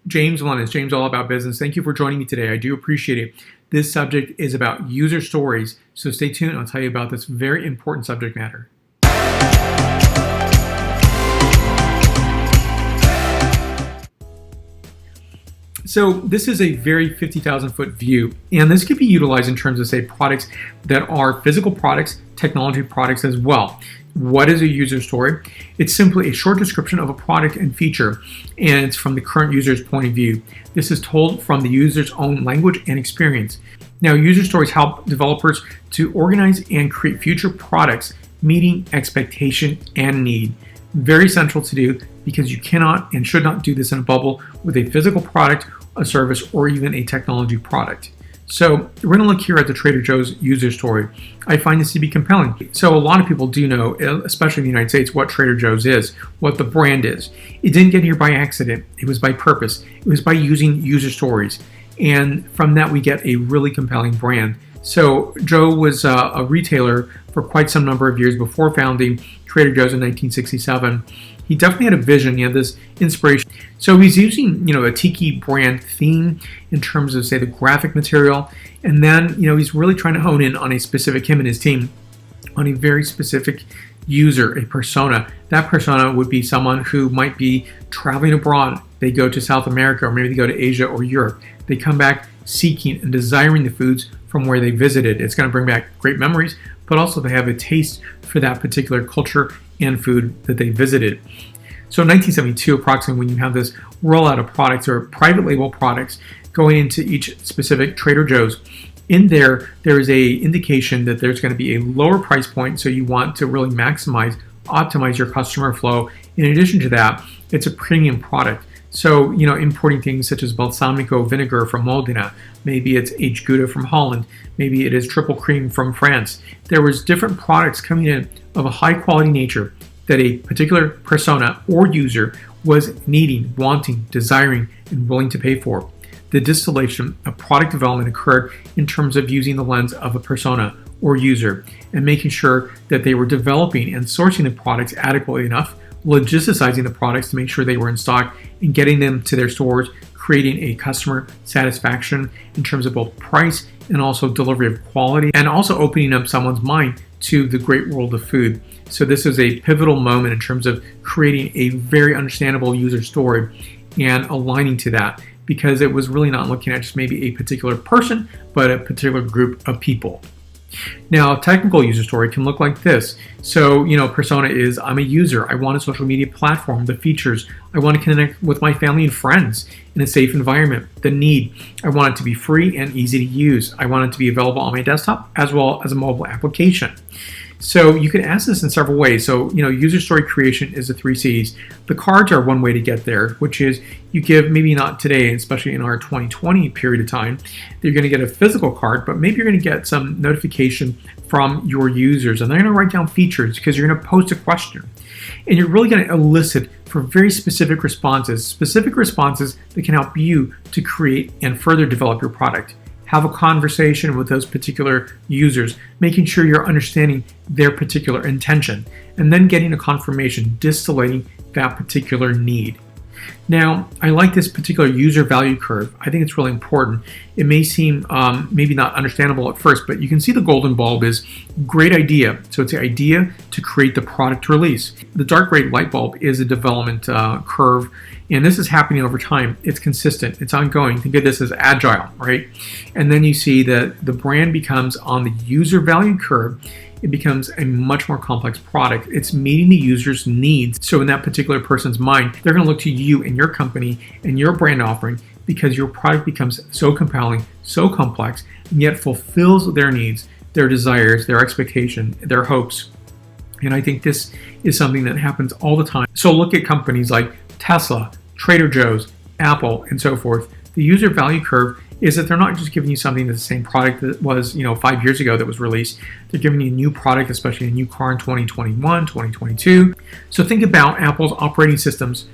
James Lund, James All About Business. Thank you for joining me today. I do appreciate it. This subject is about user stories, so stay tuned. I'll tell you about this very important subject matter. So this is a very 50,000 foot view, and this could be utilized in terms of, say, products that are physical products, technology products as well. What is a user story? It's simply a short description of a product and feature, and it's from the current user's point of view. This is told from the user's own language and experience. Now, user stories help developers to organize and create future products meeting expectation and need. Very central to do, because you cannot and should not do this in a bubble with a physical product, a service, or even a technology product. So we're going to look here at the Trader Joe's user story. I find this to be compelling. So a lot of people do know, especially in the United States, what Trader Joe's is, what the brand is. It didn't get here by accident. It was by purpose. It was by using user stories. And from that, we get a really compelling brand. So Joe was a retailer for quite some number of years before founding Trader Joe's in 1967. He definitely had a vision, this inspiration. So he's using, a tiki brand theme in terms of, say, the graphic material. And then, he's really trying to hone in on a specific, him and his team, on a very specific user, a persona. That persona would be someone who might be traveling abroad. They go to South America, or maybe they go to Asia or Europe. They come back seeking and desiring the foods from where they visited. It's going to bring back great memories, but also they have a taste for that particular culture and food that they visited. So in 1972, approximately, when you have this rollout of products or private label products going into each specific Trader Joe's, in there is a indication that there's going to be a lower price point, so you want to really optimize your customer flow. In addition to that, it's a premium product. So, importing things such as balsamico vinegar from Modena, maybe it's aged Gouda from Holland, maybe it is triple cream from France. There was different products coming in of a high quality nature that a particular persona or user was needing, wanting, desiring, and willing to pay for. The distillation of product development occurred in terms of using the lens of a persona or user and making sure that they were developing and sourcing the products adequately enough, logisticizing the products to make sure they were in stock, and getting them to their stores, creating a customer satisfaction in terms of both price and also delivery of quality, and also opening up someone's mind to the great world of food. So this is a pivotal moment in terms of creating a very understandable user story and aligning to that, because it was really not looking at just maybe a particular person, but a particular group of people. Now, a technical user story can look like this. So, persona is, I'm a user. I want a social media platform. The features, I want to connect with my family and friends in a safe environment. The need, I want it to be free and easy to use. I want it to be available on my desktop as well as a mobile application. So you can ask this in several ways. So, user story creation is the 3 C's. The cards are one way to get there, which is you give, maybe not today, especially in our 2020 period of time, that you're going to get a physical card, but maybe you're going to get some notification from your users, and they're going to write down features because you're going to post a question. And you're really going to elicit for very specific responses that can help you to create and further develop your product. Have a conversation with those particular users, making sure you're understanding their particular intention, and then getting a confirmation, distillating that particular need. Now, I like this particular user value curve. I think it's really important. It may seem maybe not understandable at first, but you can see the golden bulb is great idea. So it's the idea to create the product release. The dark gray light bulb is a development curve, and this is happening over time. It's consistent. It's ongoing. Think of this as agile, right? And then you see that the brand becomes on the user value curve. It becomes a much more complex product. It's meeting the user's needs. So in that particular person's mind, they're going to look to you and your company and your brand offering because your product becomes so compelling, so complex, and yet fulfills their needs, their desires, their expectation, their hopes. And I think this is something that happens all the time. So look at companies like Tesla, Trader Joe's, Apple, and so forth. The user value curve is that they're not just giving you something that's the same product that was 5 years ago that was released. They're giving you a new product, especially a new car in 2021, 2022. So think about Apple's operating systems.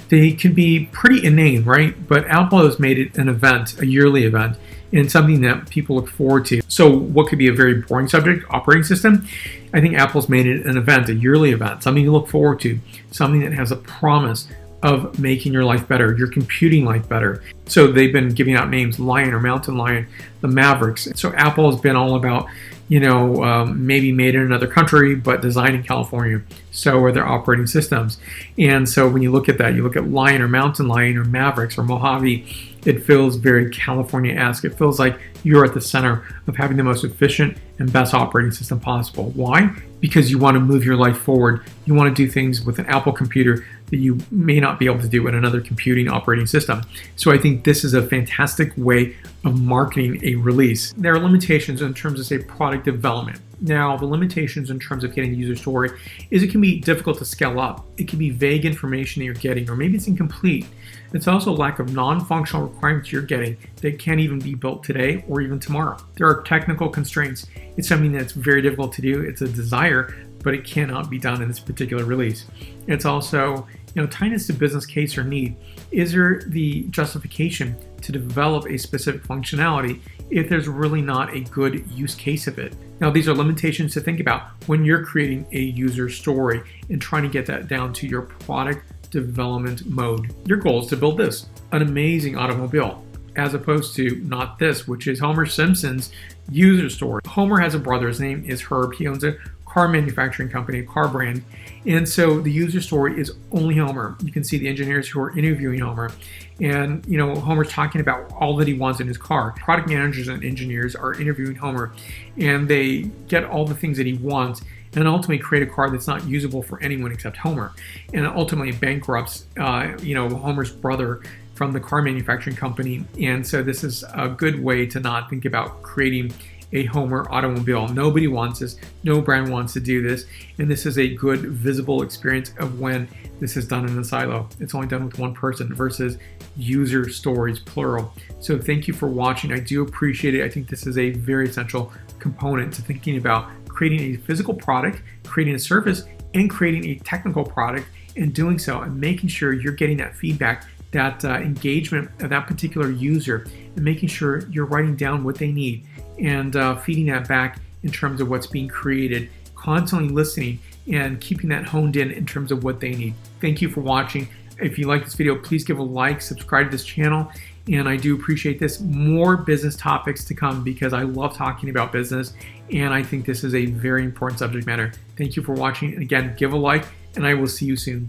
They can be pretty inane, right? But Apple has made it an event, a yearly event, and something that people look forward to. So what could be a very boring subject, operating system? I think Apple's made it an event, a yearly event, something you look forward to, something that has a promise of making your life better, your computing life better. So they've been giving out names, Lion or Mountain Lion, the Mavericks. So Apple has been all about, maybe made in another country, but designed in California. So are their operating systems. And so when you look at that, you look at Lion or Mountain Lion or Mavericks or Mojave, it feels very California-esque. It feels like you're at the center of having the most efficient and best operating system possible. Why? Because you want to move your life forward. You want to do things with an Apple computer that you may not be able to do in another computing operating system. So I think this is a fantastic way of marketing a release. There are limitations in terms of, say, product development. Now, the limitations in terms of getting the user story is it can be difficult to scale up. It can be vague information that you're getting, or maybe it's incomplete. It's also a lack of non-functional requirements you're getting that can't even be built today or even tomorrow. There are technical constraints. It's something that's very difficult to do. It's a desire, but it cannot be done in this particular release. It's also, tying this to business case or need. Is there the justification to develop a specific functionality if there's really not a good use case of it? Now, these are limitations to think about when you're creating a user story and trying to get that down to your product development mode. Your goal is to build this, an amazing automobile, as opposed to not this, which is Homer Simpson's user story. Homer has a brother, his name is Herb. He owns a car manufacturing company, a car brand. And so the user story is only Homer. You can see the engineers who are interviewing Homer. And, Homer's talking about all that he wants in his car. Product managers and engineers are interviewing Homer, and they get all the things that he wants and ultimately create a car that's not usable for anyone except Homer. And ultimately bankrupts, Homer's brother from the car manufacturing company. And so this is a good way to not think about creating a Homer automobile. Nobody wants this. No brand wants to do this. And this is a good visible experience of when this is done in a silo. It's only done with one person versus user stories, plural. So thank you for watching. I do appreciate it. I think this is a very essential component to thinking about creating a physical product, creating a service, and creating a technical product, and doing so and making sure you're getting that feedback, that engagement of that particular user, and making sure you're writing down what they need and feeding that back in terms of what's being created, constantly listening and keeping that honed in terms of what they need. Thank you for watching. If you like this video, please give a like, subscribe to this channel, and I do appreciate this. More business topics to come because I love talking about business, and I think this is a very important subject matter. Thank you for watching, and again, give a like, and I will see you soon.